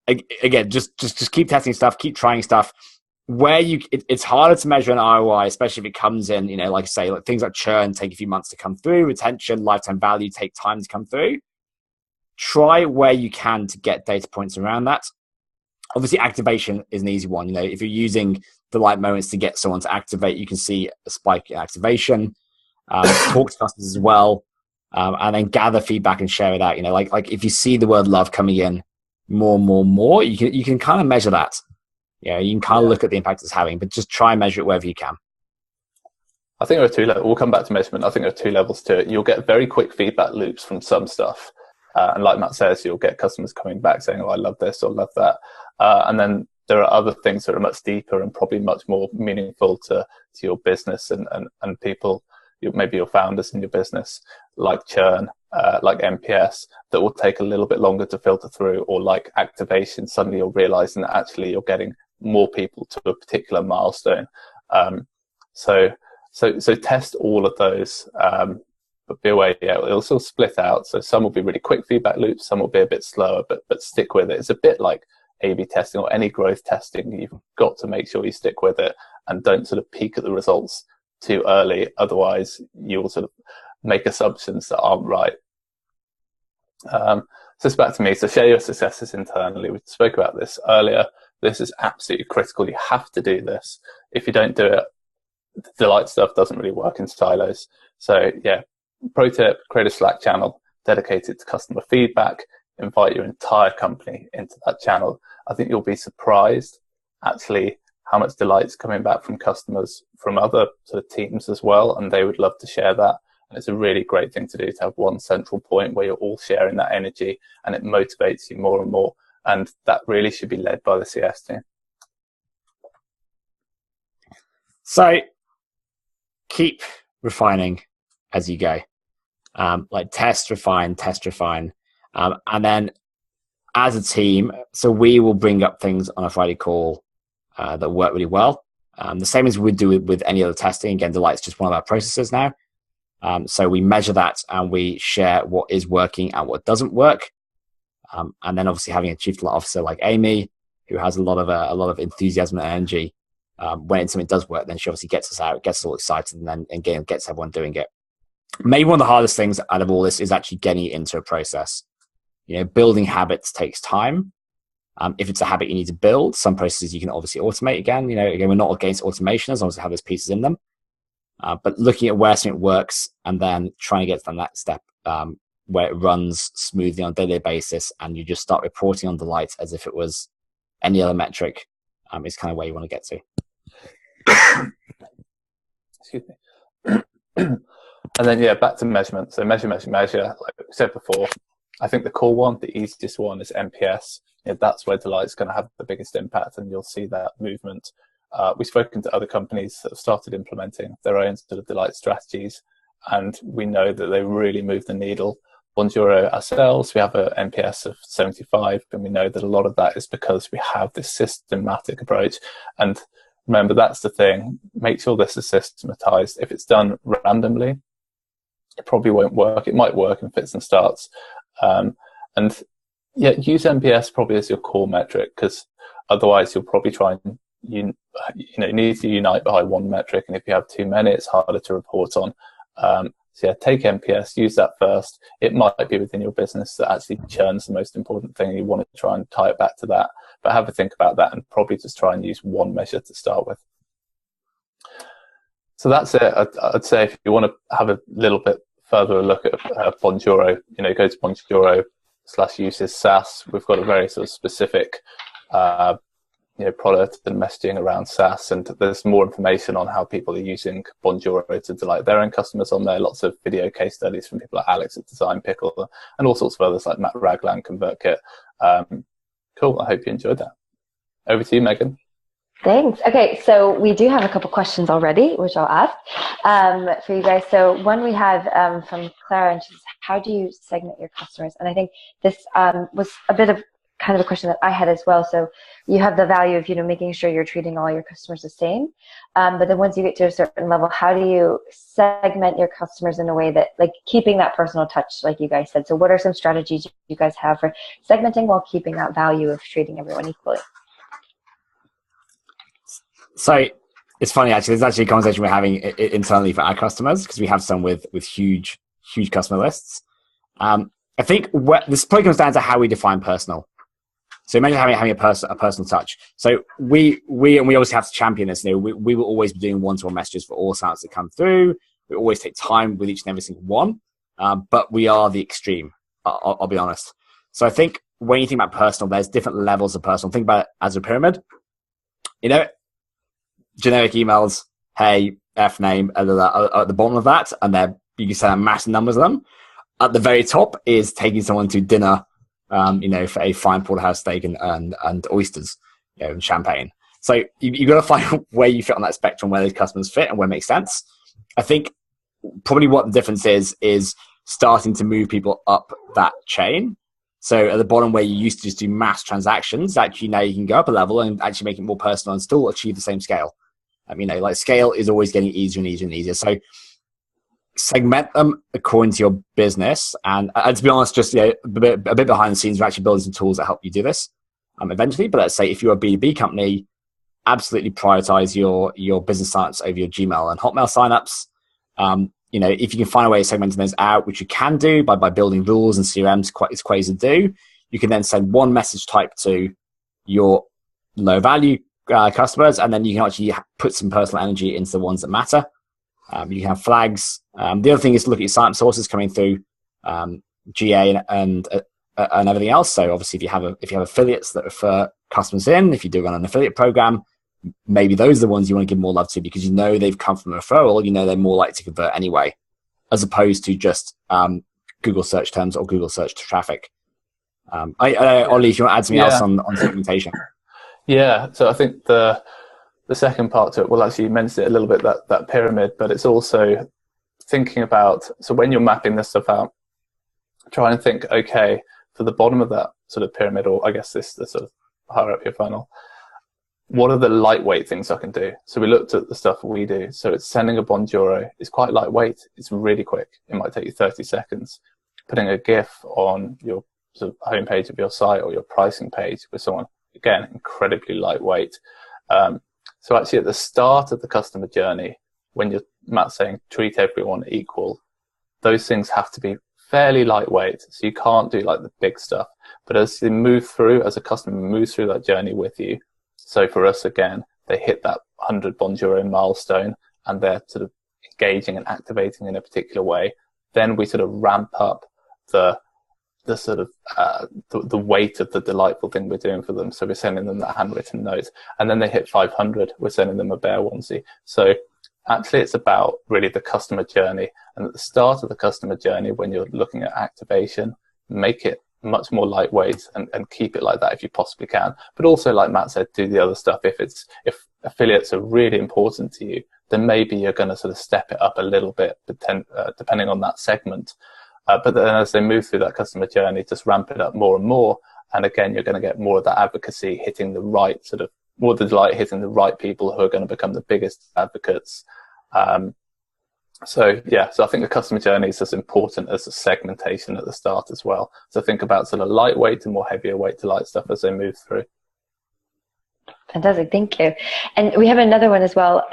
S3: Again, just keep testing stuff, keep trying stuff. It's harder to measure an ROI, especially if it comes in, like I say, like things like churn take a few months to come through, retention, lifetime value take time to come through. Try where you can to get data points around that. Obviously, activation is an easy one. If you're using delight moments to get someone to activate, you can see a spike in activation. Talk to customers as well, and then gather feedback and share it out. Like if you see the word love coming in more, you can kind of measure that. You can kind of look at the impact it's having, but just try and measure it wherever you can.
S2: I think there are two levels. We'll come back to measurement. I think there are two levels to it. You'll get very quick feedback loops from some stuff. And like Matt says, you'll get customers coming back saying, oh, I love this or love that. And then there are other things that are much deeper and probably much more meaningful to your business and people, maybe your founders in your business, like churn, like NPS, that will take a little bit longer to filter through, or like activation. Suddenly you're realizing that actually you're getting more people to a particular milestone. So test all of those, but be aware, it'll still split out. So some will be really quick feedback loops, some will be a bit slower, but stick with it. It's a bit like A/B testing or any growth testing. You've got to make sure you stick with it and don't sort of peek at the results too early. Otherwise, you'll sort of make assumptions that aren't right. So it's back to me. So share your successes internally. We spoke about this earlier. This is absolutely critical. You have to do this. If you don't do it, the delight stuff doesn't really work in silos. So pro tip, create a Slack channel dedicated to customer feedback. Invite your entire company into that channel. I think you'll be surprised actually how much delight's coming back from customers from other sort of teams as well, and they would love to share that. And it's a really great thing to do, to have one central point where you're all sharing that energy, and it motivates you more and more. And that really should be led by the CS team.
S3: So keep refining as you go. Like test, refine. And then as a team, so we will bring up things on a Friday call that work really well. The same as we would do with any other testing. Again, Delight's just one of our processes now. So we measure that and we share what is working and what doesn't work. And then obviously having a chief delight officer like Amy, who has a lot of enthusiasm and energy. When something does work, then she obviously gets us out, gets us all excited, and then again gets everyone doing it. Maybe one of the hardest things out of all this is actually getting it into a process. Building habits takes time. If it's a habit you need to build, some processes you can obviously automate again. Again, we're not against automation as long as it has those pieces in them. But looking at where something works and then trying to get to that step where it runs smoothly on a daily basis, and you just start reporting on delight as if it was any other metric, is kind of where you want to get to.
S2: Excuse me. And then, back to measurement. So measure. Like we said before, I think the core one, the easiest one, is NPS. That's where delight's going to have the biggest impact, and you'll see that movement. We've spoken to other companies that have started implementing their own sort of delight strategies, and we know that they really move the needle. Bonjoro ourselves, we have an NPS of 75, and we know that a lot of that is because we have this systematic approach. And remember, that's the thing. Make sure this is systematized. If it's done randomly, it probably won't work. It might work in fits and starts. Use NPS probably as your core metric, because otherwise you'll probably try and you need to unite behind one metric, and if you have too many, it's harder to report on. So yeah, take NPS, use that first. It might be within your business that actually churn's the most important thing, and you want to try and tie it back to that. But have a think about that, and probably just try and use one measure to start with. So that's it. I'd say if you want to have a little bit further look at Bonjoro, go to Bonjoro/uses SaaS. We've got a very sort of specific product and messaging around SaaS, and there's more information on how people are using Bonjoro to delight their own customers on there. Lots of video case studies from people like Alex at Design Pickle and all sorts of others like Matt Ragland, ConvertKit. Cool. I hope you enjoyed that. Over to you, Megan.
S1: Thanks. Okay, so we do have a couple questions already, which I'll ask for you guys. So one we have from Clara, and she says, how do you segment your customers? And I think this was a bit of kind of a question that I had as well. So you have the value of, making sure you're treating all your customers the same. But then once you get to a certain level, how do you segment your customers in a way that, like, keeping that personal touch, like you guys said? So what are some strategies you guys have for segmenting while keeping that value of treating everyone equally?
S3: So it's funny, actually. There's actually a conversation we're having internally for our customers, because we have some with huge customer lists. I think this probably comes down to how we define personal. So imagine having a personal touch. So we obviously have to champion this. We will always be doing one-to-one messages for all signups that come through. We always take time with each and every single one, but we are the extreme. I'll be honest. So I think when you think about personal, there's different levels of personal. Think about it as a pyramid. Generic emails, hey, F name, at the bottom of that, and then you can send a massive numbers of them. At the very top is taking someone to dinner, for a fine porterhouse steak and oysters, and champagne. So you've got to find where you fit on that spectrum, where those customers fit and where it makes sense. I think probably what the difference is starting to move people up that chain. So at the bottom, where you used to just do mass transactions, actually now you can go up a level and actually make it more personal and still achieve the same scale. Scale is always getting easier and easier and easier. So segment them according to your business. And to be honest, just a bit behind the scenes, we're actually building some tools that help you do this eventually. But let's say if you're a B2B company, absolutely prioritize your business signups over your Gmail and Hotmail signups. If you can find a way of segmenting those out, which you can do by building rules and CRMs, it's quite easy to do. You can then send one message type to your low value customers, and then you can actually put some personal energy into the ones that matter. You can have flags. The other thing is to look at your sign-up sources coming through GA and everything else. So obviously, if you have affiliates that refer customers in, if you do run an affiliate program, maybe those are the ones you want to give more love to, because they've come from a referral. They're more likely to convert anyway, as opposed to just Google search terms or Google search traffic. Ollie, if you want to add something else on segmentation.
S2: Yeah, so I think the second part to it, well, actually you mentioned it a little bit, that pyramid, but it's also thinking about, so when you're mapping this stuff out, try and think, okay, for the bottom of that sort of pyramid, or I guess the sort of higher up your funnel, what are the lightweight things I can do? So we looked at the stuff we do. So it's sending a Bonjoro is quite lightweight. It's really quick. It might take you 30 seconds. Putting a GIF on your sort of homepage of your site or your pricing page with someone, again, incredibly lightweight. So actually at the start of the customer journey, when you're, Matt, saying treat everyone equal, those things have to be fairly lightweight. So you can't do like the big stuff. But as you move through, as a customer moves through that journey with you, so for us, again, they hit that 100 Bonjoro milestone and they're sort of engaging and activating in a particular way, then we sort of ramp up the sort of the weight of the delightful thing we're doing for them. So we're sending them that handwritten note, and then they hit 500, we're sending them a bear onesie. So actually it's about really the customer journey, and at the start of the customer journey, when you're looking at activation, make it much more lightweight and keep it like that if you possibly can. But also, like Matt said, do the other stuff. If affiliates are really important to you, then maybe you're going to sort of step it up a little bit, depending on that segment. But then as they move through that customer journey, just ramp it up more and more. And again, you're going to get more of that advocacy hitting the right sort of, more the delight hitting the right people who are going to become the biggest advocates. So I think the customer journey is as important as the segmentation at the start as well. So think about sort of lightweight and more heavier weight delight stuff as they move through.
S1: Fantastic, thank you. And we have another one as well.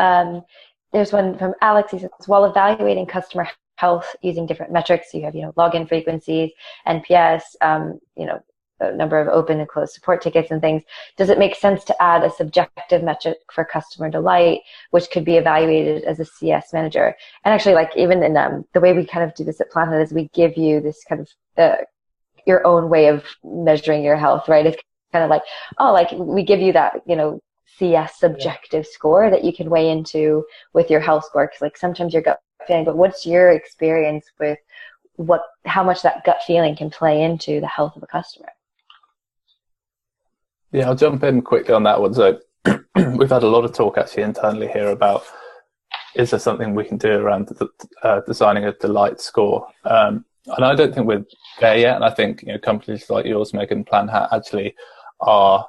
S1: There's one from Alex. He says, while evaluating customer health using different metrics. You have, login frequencies, NPS, a number of open and closed support tickets and things. Does it make sense to add a subjective metric for customer delight, which could be evaluated as a CS manager? And actually, like, even in the way we kind of do this at Planhat is we give you this kind of your own way of measuring your health, right? It's kind of like, we give you that, CS subjective score that you can weigh into with your health score. Because like sometimes your gut feeling, but what's your experience with how much that gut feeling can play into the health of a customer?
S2: Yeah, I'll jump in quickly on that one. So we've had a lot of talk actually internally here about, is there something we can do around designing a delight score? And I don't think we're there yet. And I think companies like yours, Megan, Planhat, actually are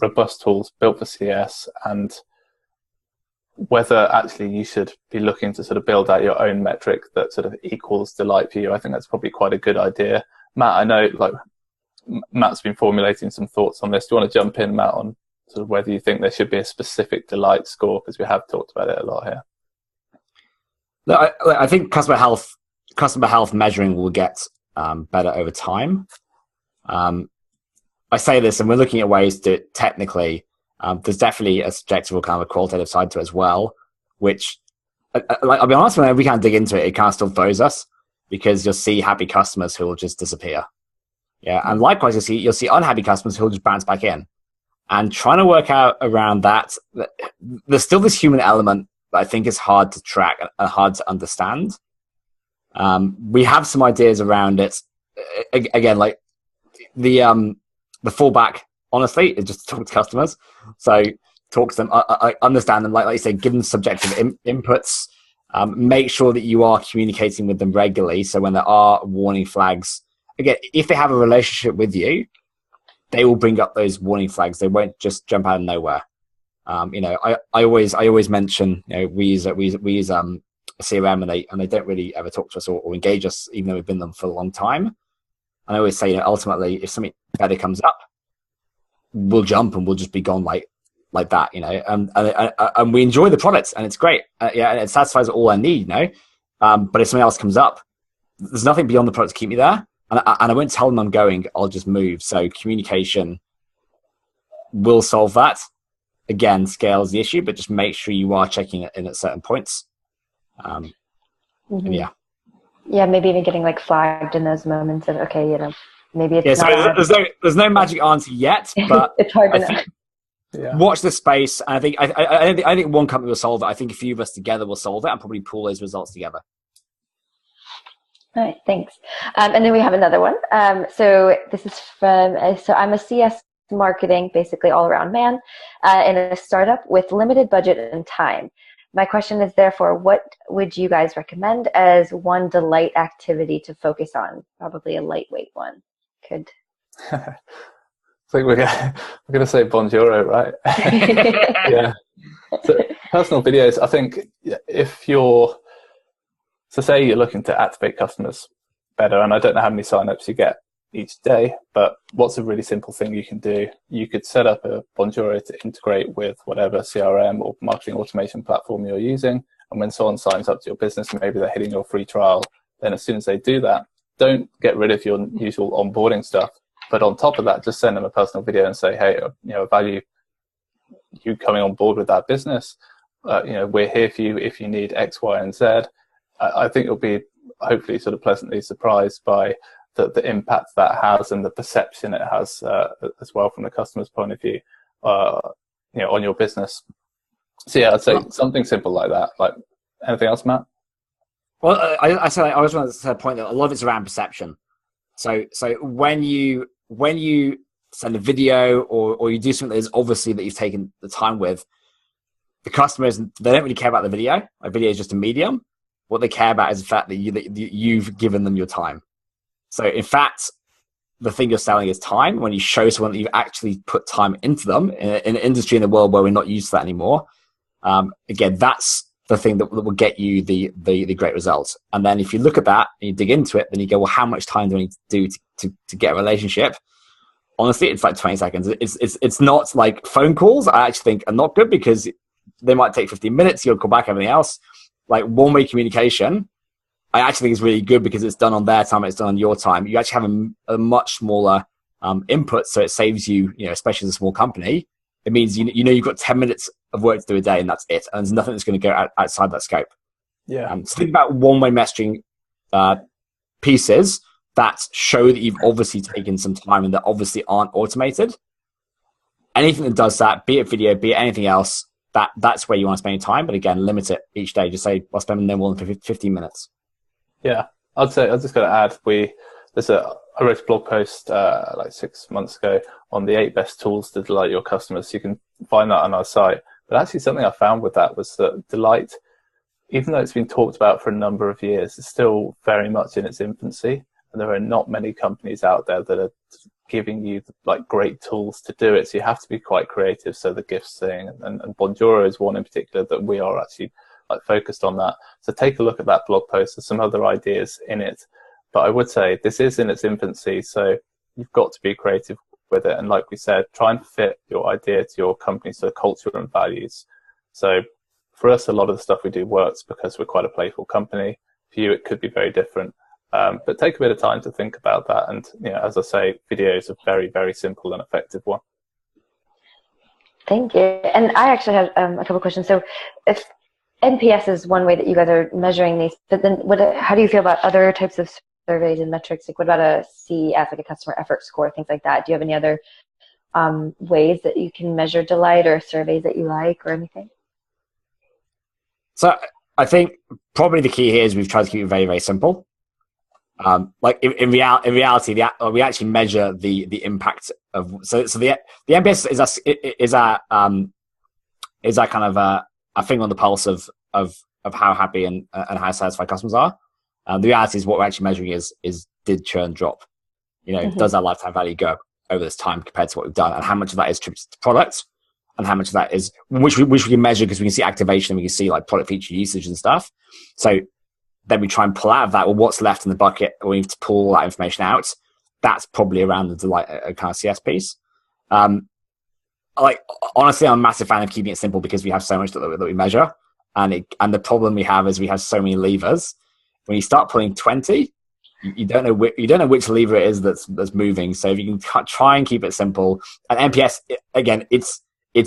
S2: robust tools built for CS. And whether actually you should be looking to sort of build out your own metric that sort of equals delight for you, I think that's probably quite a good idea. Matt, I know Matt's been formulating some thoughts on this. Do you want to jump in, Matt, on sort of whether you think there should be a specific delight score? Because we have talked about it a lot here.
S3: Look, I think customer health measuring will get better over time. I say this, and we're looking at ways to technically. There's definitely a subjective or kind of a qualitative side to it as well, which, I'll be honest, when we can't dig into it, it kind of still throws us, because you'll see happy customers who will just disappear. Yeah, and likewise, you'll see unhappy customers who will just bounce back in. And trying to work out around that, there's still this human element that I think is hard to track and hard to understand. We have some ideas around it. Again, like the fallback, honestly, is just talk to customers. So talk to them, I understand them, like you say, give them subjective inputs. Make sure that you are communicating with them regularly. So when there are warning flags, again, if they have a relationship with you, they will bring up those warning flags. They won't just jump out of nowhere. I always mention, we use a CRM, and they don't really ever talk to us or engage us, even though we've been with them for a long time. And I always say, ultimately, if something better comes up, we'll jump and we'll just be gone like that, and we enjoy the products and it's great. And it satisfies all I need, but if something else comes up, there's nothing beyond the product to keep me there. And I won't tell them I'm going, I'll just move. So communication will solve that. Again, scale is the issue, but just make sure you are checking it in at certain points. And yeah.
S1: Yeah, maybe even getting like flagged in those moments of, okay, maybe it's not.
S3: There's no magic answer yet, but
S1: it's hard to know.
S3: Watch the space. And I think one company will solve it. I think a few of us together will solve it and probably pull those results together.
S1: All right, thanks. And then we have another one. So this is from, so I'm a CS marketing, basically all around man, in a startup with limited budget and time. My question is therefore, what would you guys recommend as one delight activity to focus on? Probably a lightweight one. I
S2: think we're going to say Bonjoro, right? Yeah. So personal videos, I think say you're looking to activate customers better, and I don't know how many signups you get each day, but what's a really simple thing you can do? You could set up a Bonjoro to integrate with whatever CRM or marketing automation platform you're using, and when someone signs up to your business, maybe they're hitting your free trial, then as soon as they do that, don't get rid of your usual onboarding stuff, but on top of that, just send them a personal video and say, hey, I value you coming on board with that business. We're here for you if you need X, Y, and Z. I think you'll be hopefully sort of pleasantly surprised by the impact that has and the perception it has as well from the customer's point of view, on your business. So yeah, I'd say something simple like that. Like anything else, Matt?
S3: Well, I always want to point that a lot of it's around perception. So when you send a video or you do something that is obviously that you've taken the time with, the customers, they don't really care about the video. A video is just a medium. What they care about is the fact that you've given them your time. So in fact, the thing you're selling is time. When you show someone that you've actually put time into them in an industry in the world where we're not used to that anymore, again, that's the thing that will get you the great results. And then if you look at that and you dig into it, then you go, well, how much time do I need to do to get a relationship? Honestly, it's like 20 seconds. It's not like phone calls. I actually think are not good because they might take 15 minutes. You'll call back everything else. Like one-way communication I actually think it's really good because it's done on their time, it's done on your time. You actually have a much smaller input, so it saves you, especially as a small company. It means you've got 10 minutes of work to do a day, and that's it. And there's nothing that's going to go outside that scope.
S2: Yeah.
S3: So think about one-way messaging pieces that show that you've obviously taken some time and that obviously aren't automated. Anything that does that, be it video, be it anything else, that's where you want to spend your time. But again, limit it each day. Just say, I'll spend no more than 15 minutes.
S2: Yeah, I'd say I was just going to add. I wrote a blog post like 6 months ago on the 8 best tools to delight your customers. So you can find that on our site. But actually, something I found with that was that delight, even though it's been talked about for a number of years, is still very much in its infancy, and there are not many companies out there that are giving you like great tools to do it. So you have to be quite creative. So the gifts thing and Bonjoro is one in particular that we are actually like focused on that. So take a look at that blog post. There's some other ideas in it, but I would say this is in its infancy. So you've got to be creative with it. And like we said, try and fit your idea to your company's sort of culture and values. So for us, a lot of the stuff we do works because we're quite a playful company. For you, it could be very different. But take a bit of time to think about that. And, as I say, video is a very, very simple and effective one.
S1: Thank you. And I actually have a couple of questions. So if NPS is one way that you guys are measuring these, but then how do you feel about other types of surveys and metrics? Like what about a CES, like a customer effort score, things like that? Do you have any other ways that you can measure delight or surveys that you like or anything?
S3: So I think probably the key here is we've tried to keep it very, very simple. Like in reality, we actually measure the impact of so the NPS is our kind of a finger on the pulse of how happy and how satisfied customers are. The reality is what we're actually measuring is did churn drop? Does our lifetime value go up over this time compared to what we've done, and how much of that is attributed to product, and how much of that is which we can measure because we can see activation and we can see like product feature usage and stuff. So then we try and pull out of that, well, what's left in the bucket? We need to pull all that information out. That's probably around the delight kind of CS piece. Like honestly, I'm a massive fan of keeping it simple because we have so much that we measure, and the problem we have is we have so many levers. When you start pulling 20, you don't know which lever it is that's moving. So if you can try and keep it simple, and NPS again, it's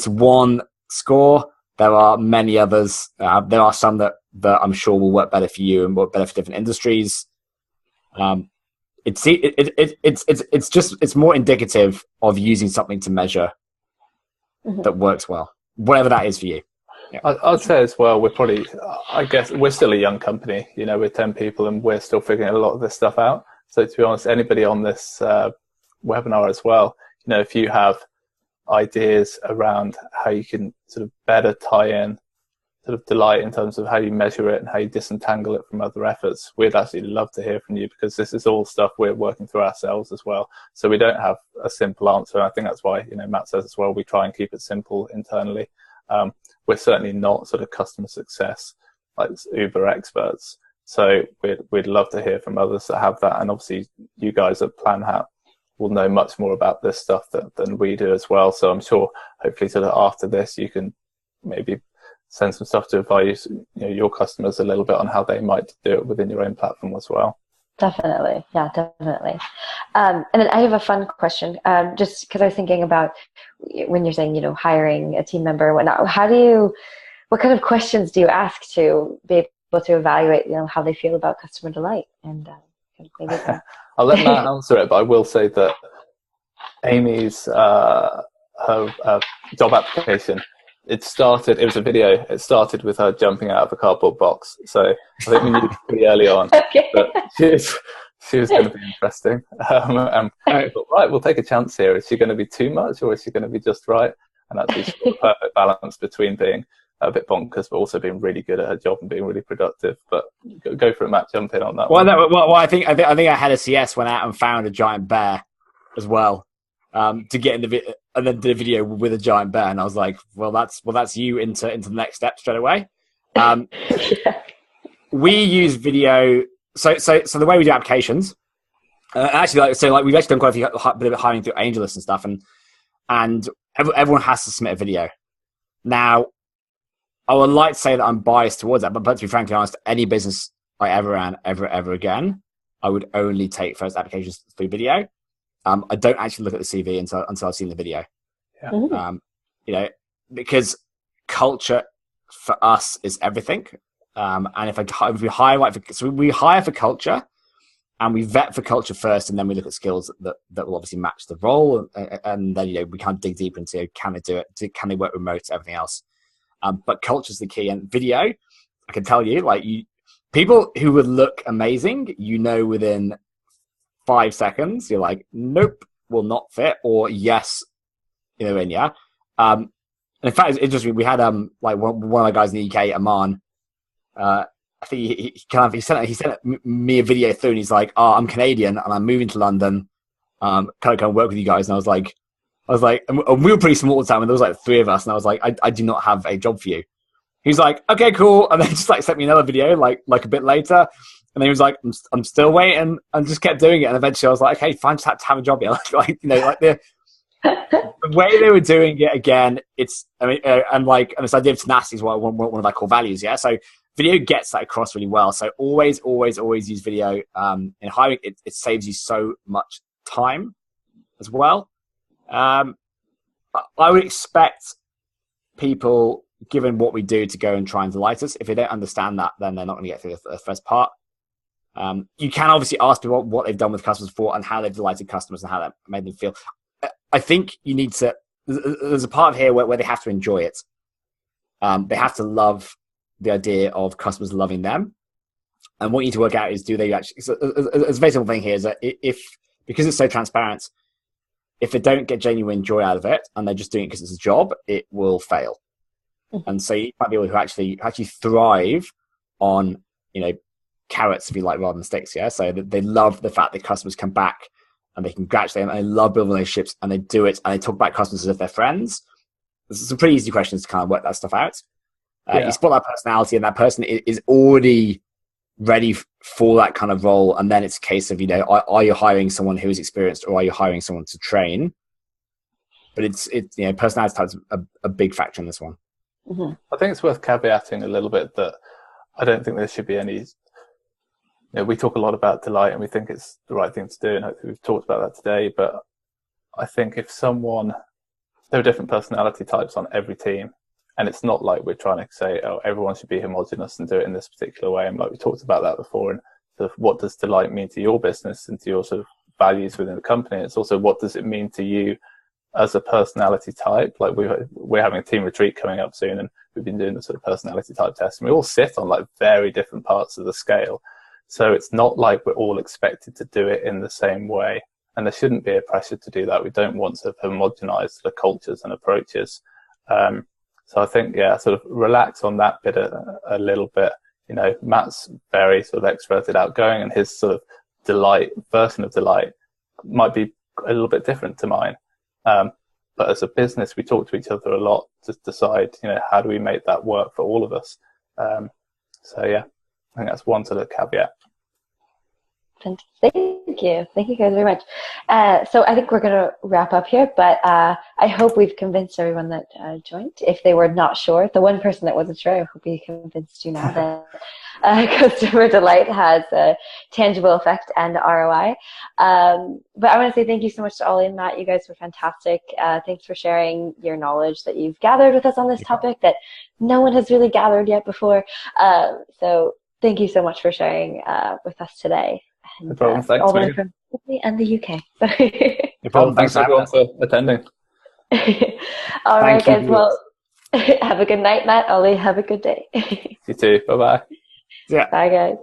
S3: one score. There are many others. There are some that I'm sure will work better for you and work better for different industries. It's more indicative of using something to measure that works well, whatever that is for you. Yeah.
S2: I'd say as well, I guess we're still a young company, we're 10 people and we're still figuring a lot of this stuff out. So to be honest, anybody on this webinar as well, if you have ideas around how you can sort of better tie in sort of delight in terms of how you measure it and how you disentangle it from other efforts, we'd actually love to hear from you because this is all stuff we're working through ourselves as well. So we don't have a simple answer. And I think that's why, Matt says as well, we try and keep it simple internally. We're certainly not sort of customer success like uber experts. So we'd love to hear from others that have that. And obviously you guys at Planhat will know much more about this stuff than we do as well. So I'm sure hopefully sort of after this, you can maybe send some stuff to advise your customers a little bit on how they might do it within your own platform as well.
S1: Definitely. Yeah, definitely. And then I have a fun question, just because I was thinking about when you're saying, hiring a team member and whatnot, what kind of questions do you ask to be able to evaluate, how they feel about customer delight? And maybe
S2: I'll let Matt answer it, but I will say that Amy's her job application, it was a video. It started with her jumping out of a cardboard box. So I think we knew pretty early on that she was going to be interesting. And I thought, right, we'll take a chance here. Is she going to be too much or is she going to be just right? And actually she's got a perfect balance between being a bit bonkers, but also being really good at her job and being really productive. But go for it, Matt. Jump in on that one.
S3: I think I had a CS went out and found a giant bear as well to get in the video, and then did a video with a giant bear. And I was like, well, that's you into the next step straight away. We use video. So the way we do applications, we've actually done quite a bit of hiring through AngelList and stuff, and everyone has to submit a video. Now, I would like to say that I'm biased towards that, but to be frankly honest, any business I ever ran ever again, I would only take first applications through video. I don't actually look at the CV until I've seen the video.
S2: Yeah.
S3: Because culture for us is everything. And if we hire we hire for culture, and we vet for culture first, and then we look at skills that will obviously match the role, and then we kind of dig deeper into can they do it, can they work remote, everything else. But culture is the key, and video, I can tell you, people who would look amazing, within 5 seconds, you're like, nope, will not fit, or yes, And in fact, it's interesting. We had one of my guys in the UK, Aman. I think he sent me a video through, and he's like, "Oh, I'm Canadian and I'm moving to London. Can I come work with you guys?" And I was like, and we were pretty small at the time, and there was like 3 of us, and I was like, I do not have a job for you. He's like, okay, cool, and then just sent me another video like a bit later, and then he was like, I'm still waiting, and just kept doing it, and eventually I was like, okay, fine, just have to have a job here, the way they were doing it again, and this idea of tenacity is one of my core values. Yeah, so video gets that across really well. So always use video in hiring. It saves you so much time as well. I would expect people, given what we do, to go and try and delight us. If they don't understand that, then they're not going to get through the first part. You can obviously ask people what they've done with customers before and how they've delighted customers and how that made them feel. I think you need to. There's a part here where they have to enjoy it. They have to love the idea of customers loving them. And what you need to work out is, do they actually? So a very simple thing here is that because it's so transparent, if they don't get genuine joy out of it and they're just doing it because it's a job, it will fail. Mm-hmm. And so you might be able who actually thrive on carrots, if you like, rather than sticks. Yeah, so they love the fact that customers come back and they congratulate them, and they love building relationships, and they do it, and they talk about customers as if they're friends. There's some pretty easy questions to kind of work that stuff out. You spot that personality, and that person is already ready for that kind of role, and then it's a case of, are you hiring someone who is experienced, or are you hiring someone to train? But it's personality type is a big factor in this one.
S1: Mm-hmm.
S2: I think it's worth caveating a little bit that I don't think there should be any. We talk a lot about delight, and we think it's the right thing to do, and hopefully we've talked about that today. But I think there are different personality types on every team, and it's not like we're trying to say, oh, everyone should be homogenous and do it in this particular way. And we talked about that before. And sort of, what does delight mean to your business and to your sort of values within the company? It's also, what does it mean to you as a personality type? Like we're having a team retreat coming up soon, and we've been doing the sort of personality type test, and we all sit on very different parts of the scale. So it's not like we're all expected to do it in the same way, and there shouldn't be a pressure to do that. We don't want to homogenize the cultures and approaches. So I think, sort of relax on that bit a little bit. Matt's very sort of extroverted, outgoing, and his sort of version of delight might be a little bit different to mine. But as a business, we talk to each other a lot to decide, how do we make that work for all of us? I think that's one sort of caveat.
S1: Thank you guys very much. So I think we're going to wrap up here, but I hope we've convinced everyone that joined. If they were not sure, the one person that wasn't sure, I hope we convinced you now that customer delight has a tangible effect and ROI. But I want to say thank you so much to Ollie and Matt. You guys were fantastic. Thanks for sharing your knowledge that you've gathered with us on this topic that no one has really gathered yet before. So thank you so much for sharing with us today. And,
S2: no problem. Thanks,
S1: all the way from Italy and the UK.
S2: No problem. Thanks everyone for attending.
S1: All right, guys. Well, have a good night, Matt. Ollie, have a good day.
S2: You too. Bye-bye.
S3: Yeah.
S1: Bye, guys.